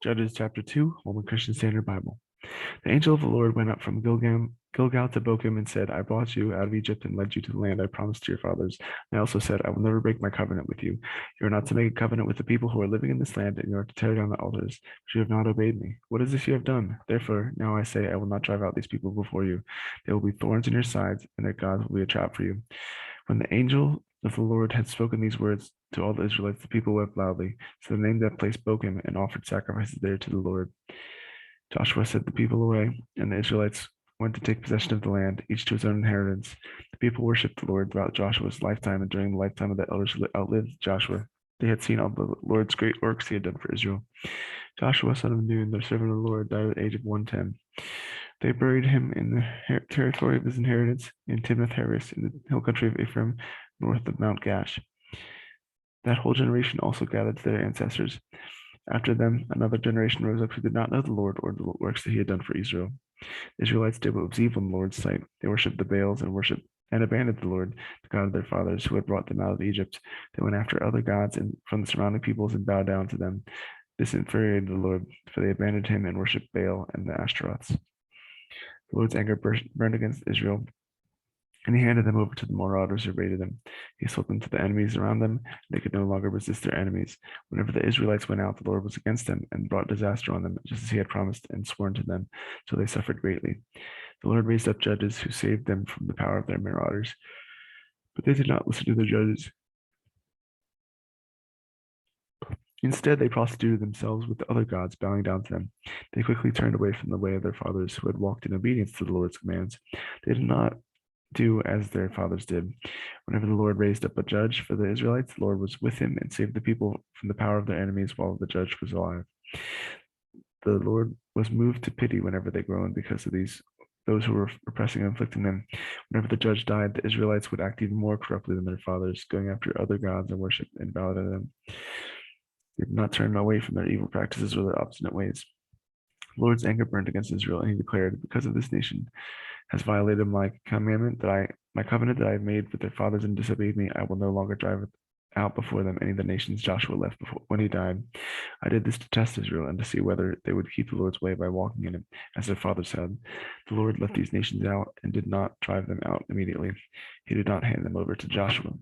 Judges chapter 2, Holman Christian Standard Bible. The angel of the Lord went up from Gilgal to Bochim and said, I brought you out of Egypt and led you to the land I promised to your fathers. I also said, I will never break my covenant with you. You are not to make a covenant with the people who are living in this land, and you are to tear down the altars, but you have not obeyed me. What is this you have done? Therefore, now I say, I will not drive out these people before you. They will be thorns in your sides, and their gods will be a trap for you. When the angel of the Lord had spoken these words to all the Israelites, the people wept loudly. So they named that place Bochim and offered sacrifices there to the Lord. Joshua sent the people away, and the Israelites went to take possession of the land, each to his own inheritance. The people worshipped the Lord throughout Joshua's lifetime and during the lifetime of the elders who outlived Joshua. They had seen all the Lord's great works he had done for Israel. Joshua, son of Nun, the servant of the Lord, died at the age of 110. They buried him in the territory of his inheritance in Timnath-Heres in the hill country of Ephraim, north of Mount Gash. That whole generation also gathered to their ancestors. After them, another generation rose up who did not know the Lord or the works that he had done for Israel. The Israelites did what was evil in the Lord's sight. They worshipped the Baals and abandoned the Lord, the God of their fathers, who had brought them out of Egypt. They went after other gods from the surrounding peoples and bowed down to them. This infuriated the Lord, for they abandoned him and worshipped Baal and the Ashtaroths. The Lord's anger burned against Israel, and he handed them over to the marauders who raided them. He sold them to the enemies around them. They could no longer resist their enemies. Whenever the Israelites went out, the Lord was against them and brought disaster on them, just as he had promised and sworn to them, so they suffered greatly. The Lord raised up judges who saved them from the power of their marauders, but they did not listen to the judges. Instead, they prostituted themselves with the other gods, bowing down to them. They quickly turned away from the way of their fathers who had walked in obedience to the Lord's commands. They did not do as their fathers did. Whenever the Lord raised up a judge for the Israelites, the Lord was with him and saved the people from the power of their enemies while the judge was alive. The Lord was moved to pity whenever they groaned because of those who were oppressing and afflicting them. Whenever the judge died, the Israelites would act even more corruptly than their fathers, going after other gods and worship and bow to them. They did not turn away from their evil practices or their obstinate ways. The Lord's anger burned against Israel, and he declared, because of this nation has violated my covenant that I have made with their fathers and disobeyed me, I will no longer drive out before them any of the nations Joshua left before when he died. I did this to test Israel and to see whether they would keep the Lord's way by walking in it, as their fathers had. The Lord left these nations out and did not drive them out immediately. He did not hand them over to Joshua.